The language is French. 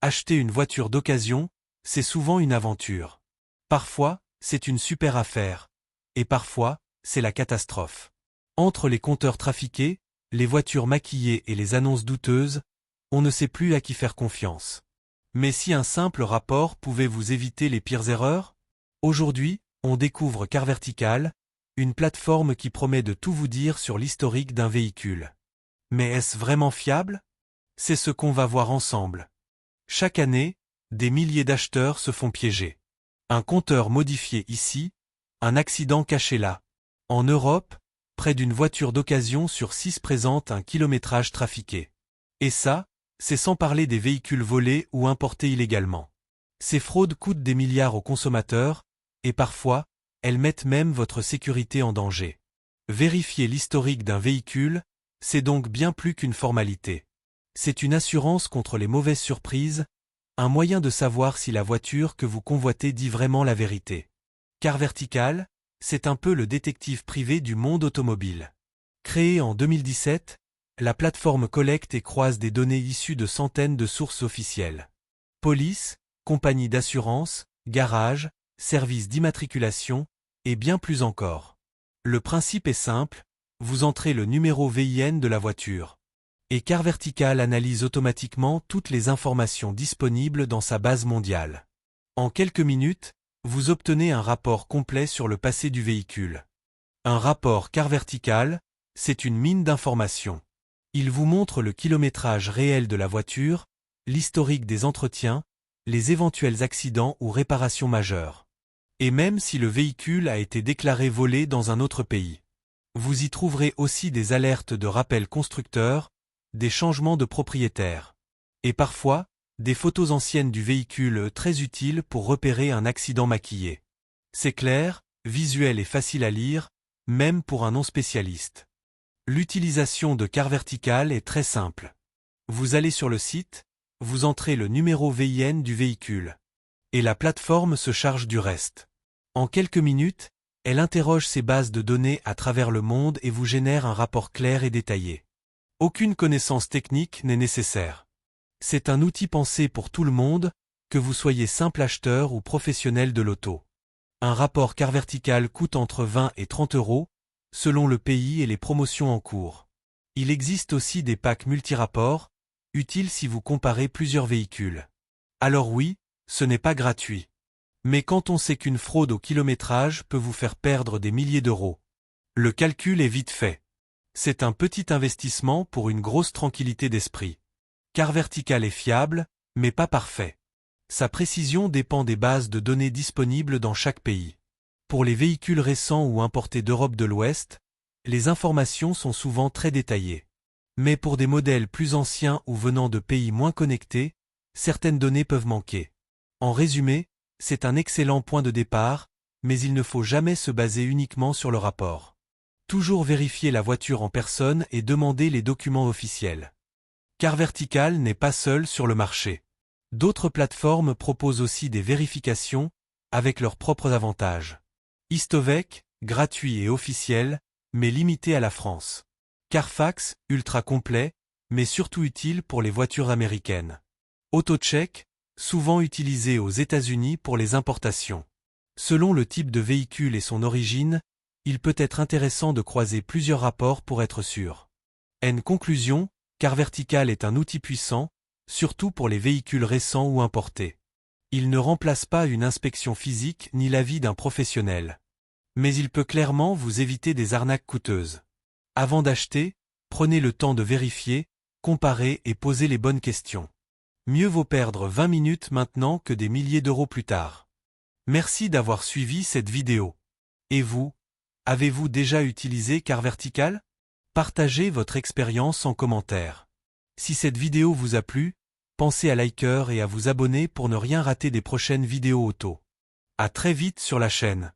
Acheter une voiture d'occasion, c'est souvent une aventure. Parfois, c'est une super affaire. Et parfois, c'est la catastrophe. Entre les compteurs trafiqués, les voitures maquillées et les annonces douteuses, on ne sait plus à qui faire confiance. Mais si un simple rapport pouvait vous éviter les pires erreurs? Aujourd'hui, on découvre CarVertical, une plateforme qui promet de tout vous dire sur l'historique d'un véhicule. Mais est-ce vraiment fiable? C'est ce qu'on va voir ensemble. Chaque année, des milliers d'acheteurs se font piéger. Un compteur modifié ici, un accident caché là. En Europe, près d'une voiture d'occasion sur 6 présente un kilométrage trafiqué. Et ça, c'est sans parler des véhicules volés ou importés illégalement. Ces fraudes coûtent des milliards aux consommateurs, et parfois, elles mettent même votre sécurité en danger. Vérifier l'historique d'un véhicule, c'est donc bien plus qu'une formalité. C'est une assurance contre les mauvaises surprises, un moyen de savoir si la voiture que vous convoitez dit vraiment la vérité. CarVertical, c'est un peu le détective privé du monde automobile. Créée en 2017, la plateforme collecte et croise des données issues de centaines de sources officielles. Police, compagnies d'assurance, garages, services d'immatriculation, et bien plus encore. Le principe est simple, vous entrez le numéro VIN de la voiture. Et CarVertical analyse automatiquement toutes les informations disponibles dans sa base mondiale. En quelques minutes, vous obtenez un rapport complet sur le passé du véhicule. Un rapport CarVertical, c'est une mine d'informations. Il vous montre le kilométrage réel de la voiture, l'historique des entretiens, les éventuels accidents ou réparations majeures. Et même si le véhicule a été déclaré volé dans un autre pays. Vous y trouverez aussi des alertes de rappel constructeur, des changements de propriétaire. Et parfois, des photos anciennes du véhicule très utiles pour repérer un accident maquillé. C'est clair, visuel et facile à lire, même pour un non-spécialiste. L'utilisation de CarVertical est très simple. Vous allez sur le site, vous entrez le numéro VIN du véhicule. Et la plateforme se charge du reste. En quelques minutes, elle interroge ces bases de données à travers le monde et vous génère un rapport clair et détaillé. Aucune connaissance technique n'est nécessaire. C'est un outil pensé pour tout le monde, que vous soyez simple acheteur ou professionnel de l'auto. Un rapport CarVertical coûte entre 20 et 30 €, selon le pays et les promotions en cours. Il existe aussi des packs multirapports, utiles si vous comparez plusieurs véhicules. Alors oui, ce n'est pas gratuit. Mais quand on sait qu'une fraude au kilométrage peut vous faire perdre des milliers d'euros, le calcul est vite fait. C'est un petit investissement pour une grosse tranquillité d'esprit. CarVertical est fiable, mais pas parfait. Sa précision dépend des bases de données disponibles dans chaque pays. Pour les véhicules récents ou importés d'Europe de l'Ouest, les informations sont souvent très détaillées. Mais pour des modèles plus anciens ou venant de pays moins connectés, certaines données peuvent manquer. En résumé, c'est un excellent point de départ, mais il ne faut jamais se baser uniquement sur le rapport. Toujours vérifier la voiture en personne et demander les documents officiels. CarVertical n'est pas seul sur le marché. D'autres plateformes proposent aussi des vérifications, avec leurs propres avantages. Histovec, gratuit et officiel, mais limité à la France. Carfax, ultra complet, mais surtout utile pour les voitures américaines. AutoCheck, souvent utilisé aux États-Unis pour les importations. Selon le type de véhicule et son origine, il peut être intéressant de croiser plusieurs rapports pour être sûr. En conclusion, CarVertical est un outil puissant, surtout pour les véhicules récents ou importés. Il ne remplace pas une inspection physique ni l'avis d'un professionnel. Mais il peut clairement vous éviter des arnaques coûteuses. Avant d'acheter, prenez le temps de vérifier, comparer et poser les bonnes questions. Mieux vaut perdre 20 minutes maintenant que des milliers d'euros plus tard. Merci d'avoir suivi cette vidéo. Et vous, avez-vous déjà utilisé CarVertical? Partagez votre expérience en commentaire. Si cette vidéo vous a plu, pensez à liker et à vous abonner pour ne rien rater des prochaines vidéos auto. À très vite sur la chaîne.